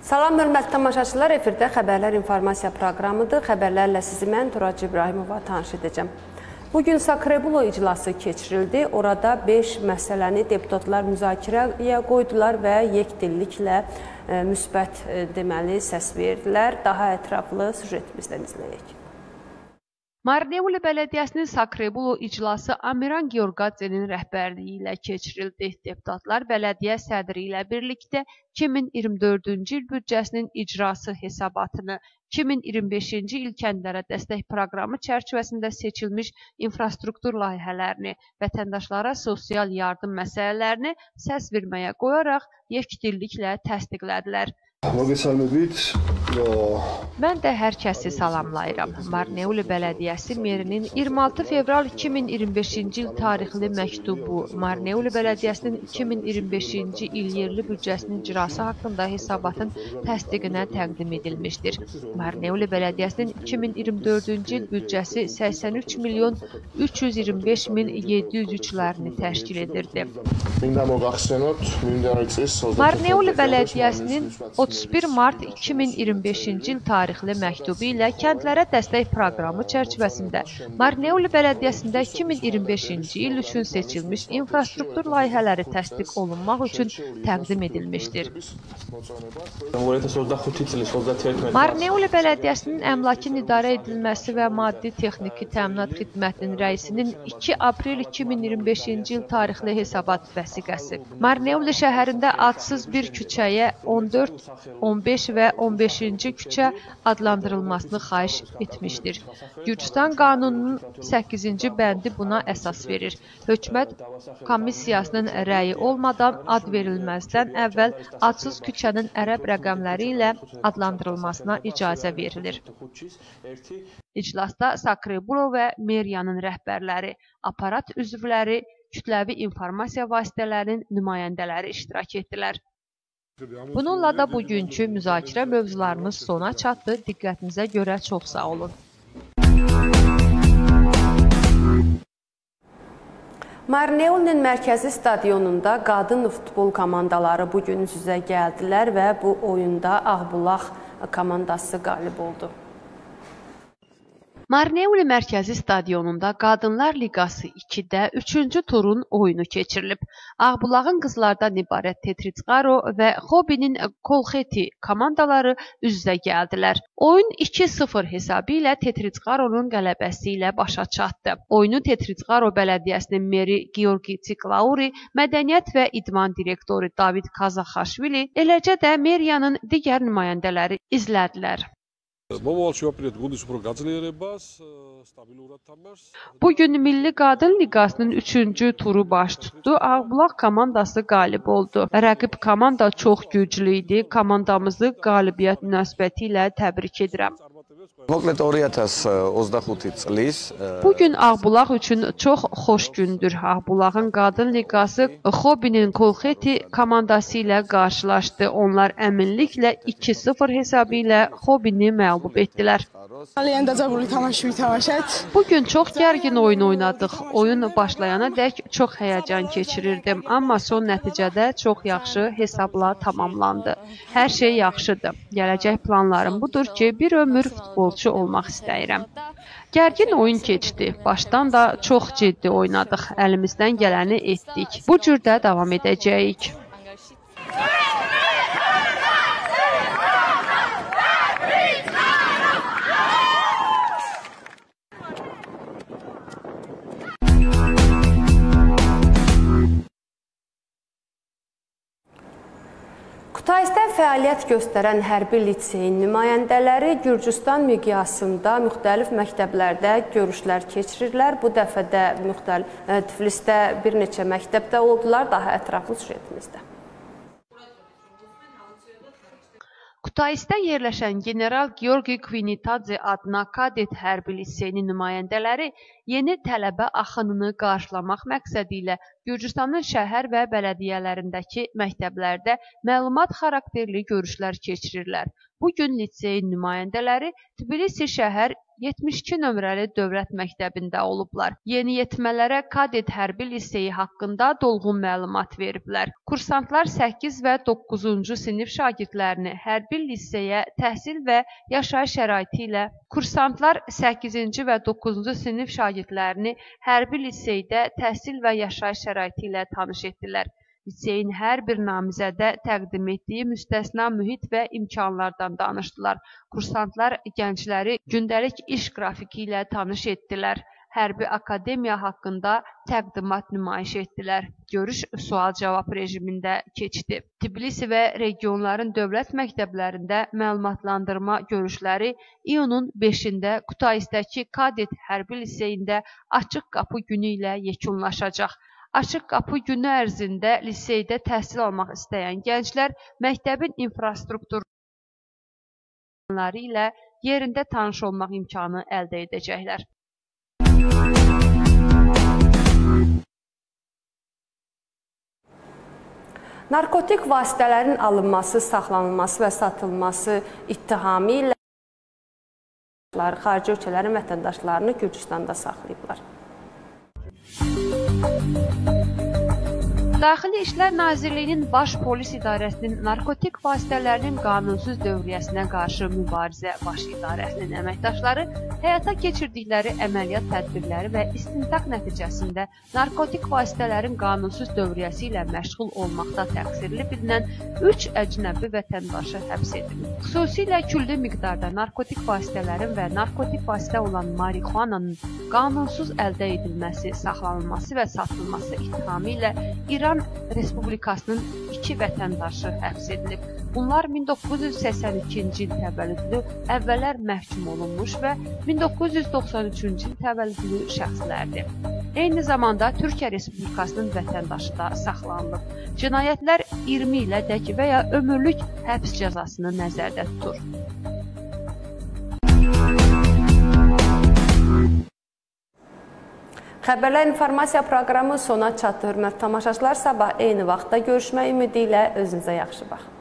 Salam, hörmətli tamaşaçılar, efirdə Xəbərlər informasiya proqramıdır. Xəbərlərlə sizi mən Turac İbrahimova tanış edəcəm. Bugün Sakrebulo iclası keçirildi. Orada 5 məsələni deputatlar müzakirəyə qoydular və yekdilliklə müsbət səs verdilər. Daha ətraflı süjetimizdən izləyək. Marneuli Bələdiyyəsinin Sakrebulo iclası Amiran Georgadzenin rəhbərliyi ilə keçirildi. Deputatlar bələdiyyə sədri ilə birlikdə 2024-cü il büdcəsinin icrası hesabatını, 2025-ci il kəndlərə dəstək proqramı çərçivəsində seçilmiş infrastruktur layihələrini, vətəndaşlara sosial yardım məsələlərini səs verməyə qoyaraq yekdilliklə təsdiqlədilər. Mən də hər kəsi salamlayıram. Marneuli Bələdiyyəsi merinin 26 fevral 2025-ci il tarixli məktubu Marneuli Bələdiyyəsinin 2025-ci il yerli büdcəsinin icrası haqqında hesabatın təsdiqinə təqdim edilmişdir. Marneuli Bələdiyyəsinin 2024-cü il büdcəsi 83 milyon 325 min 703-lərini təşkil edirdi. Marneuli Bələdiyyəsinin 31 mart 2025-ci il tarixli məktubu ilə kəndlərə dəstək proqramı çərçivəsində Marneuli Bələdiyyəsində 2025-ci il üçün seçilmiş infrastruktur layihələri təsdiq olunmaq üçün təqdim edilmişdir. Marneuli Bələdiyyəsinin əmlakın idarə edilməsi və maddi texniki təminat xidmətinin rəisinin 2 aprel 2025-ci il tarixli hesabat vəsiqəsi Marneuli şəhərində adsız bir küçəyə 14, 15 və 15-ci küçə adlandırılmasını xahiş etmişdir. Gürcüstan qanununun 8-ci bəndi buna əsas verir. Hökumət komissiyasının rəyi olmadan ad verilməzdən əvvəl adsız küçənin ərəb rəqəmləri ilə adlandırılmasına icazə verilir. İclasda Sakrebulo və meriyanın rəhbərləri, aparat üzvləri, kütləvi informasiya vasitələrinin nümayəndələri iştirak etdilər. Bununla da bugünkü müzakirə mövzularımız sona çatdı. Diqqətinizə görə çox sağ olun. Marneulinin mərkəzi stadionunda qadın futbol komandaları bugün üzə gəldilər və bu oyunda Ağbulaq komandası qalib oldu. Marneuli mərkəzi stadionunda Qadınlar Liqası 2-də 3-cü turun oyunu keçirilib. Ağbulağın qızlardan ibarət Tetritsqaro və Xobinin Kolxeti komandaları üz-üzə gəldilər. Oyun 2-0 hesabı ilə Tetritsqaronun qələbəsi ilə başa çatdı. Oyunu Tetritsqaro Bələdiyyəsinin meri Georgi Tsiklauri, mədəniyyət və idman direktoru David Kazaxaşvili, eləcə də meriyanın digər nümayəndələri izlədilər. Bugün Milli Qadın Liqasının 3-cü turu baş tutdu. Ağbulaq komandası qalib oldu. Rəqib komanda çox güclü idi. Komandamızı qalibiyyət münasibəti ilə təbrik edirəm. Bugün Ağbulaq üçün çox xoş gündür. Ağbulağın Qadın Liqası Xobinin Kolxeti komandası ilə qarşılaşdı. Onlar əminliklə 2-0 hesabı ilə Xobini məğlub etdilər. Bugün çox gərgin oyun oynadıq. Oyun başlayana dək çox həyəcan keçirirdim. Amma son nəticədə çox yaxşı hesabla tamamlandı. Hər şey yaxşıdır. Gələcək planlarım budur ki, bir ömür futbolçu olmaq istəyirəm. Gərgin oyun keçdi. Başdan da çox ciddi oynadıq. Əlimizdən gələni etdik. Bu cürdə davam edəcəyik. Kutaisdə fəaliyyət göstərən hərbi liseyin nümayəndələri Gürcüstan miqyasında müxtəlif məktəblərdə görüşlər keçirirlər. Bu dəfə də Tiflisdə bir neçə məktəbdə oldular. Daha ətraflı süjetimizdə. Kutaisdə yerləşən General Georgi Kvinitadze adına kadet hərbi liseyinin nümayəndələri yeni tələbə axınını qarşılamaq məqsədi ilə Gürcüstanın şəhər və bələdiyyələrindəki məktəblərdə məlumat xarakterli görüşlər keçirirlər. Bugün liseyin nümayəndələri Tbilisi şəhər 72 nömrəli dövlət məktəbində olublar. Yeniyetmələrə kadet hərbi liseyi haqqında dolğun məlumat veriblər. Kursantlar 8 və 9-cu sinif şagirdlərini hərbi liseyə təhsil və yaşayış şəraiti ilə Kursantlar 8-ci və 9-cu sinif şagirdlərini hərbi liseydə təhsil və yaşayış şəraiti ilə tanış etdilər. Liseyin hər bir namizədə təqdim etdiyi müstəsna mühit və imkanlardan danışdılar. Kursantlar gəncləri gündəlik iş qrafiki ilə tanış etdilər. Hərbi akademiya haqqında təqdimat nümayiş etdilər. Görüş sual-cavab rejimində keçdi. Tbilisi və regionların dövlət məktəblərində məlumatlandırma görüşləri iyunun 5-də Kutaisdəki kadet hərbi liseyində açıq qapı günü ilə yekunlaşacaq. Açıq qapı günü ərzində liseydə təhsil almaq istəyən gənclər məktəbin infrastrukturları ilə yerində tanış olmaq imkanı əldə edəcəklər. Narkotik vasitələrin alınması, saxlanılması və satılması ittihamı ilə xarici ölkələrin vətəndaşlarını Gürcüstanda saxlayıblar. Daxili İşlər Nazirliyinin Baş Polis İdarəsinin narkotik vasitələrinin qanunsuz dövriyyəsinə qarşı mübarizə baş idarəsinin əməkdaşları həyata keçirdikləri əməliyyat tədbirləri və istintaq nəticəsində narkotik vasitələrin qanunsuz dövriyyəsi ilə məşğul olmaqda təqsirli bilinən 3 əcnəbi vətəndaşı həbs edilib. Xüsusilə külli miqdarda narkotik vasitələrin və narkotik vasitə olan marixuananın qanunsuz əldə edilməsi, saxlanılması və satılması ittihamı ilə İran Respublikasının 2 vətəndaşı həbs edilib. Bunlar 1982-ci il təvəllüdlü əvvəllər məhkum olunmuş və 1993-cü il təvəllüdlü şəxslərdir. Eyni zamanda Türkiyə Respublikasının vətəndaşı da saxlanılıb. Cinayətlər 20 ilədək və ya ömürlük həbs cəzasını nəzərdə tutur. Xəbərlər informasiya proqramı sona çatdı. Hörmətli tamaşaçılar, sabah eyni vaxtda görüşmək ümidi ilə özünüzə yaxşı baxın.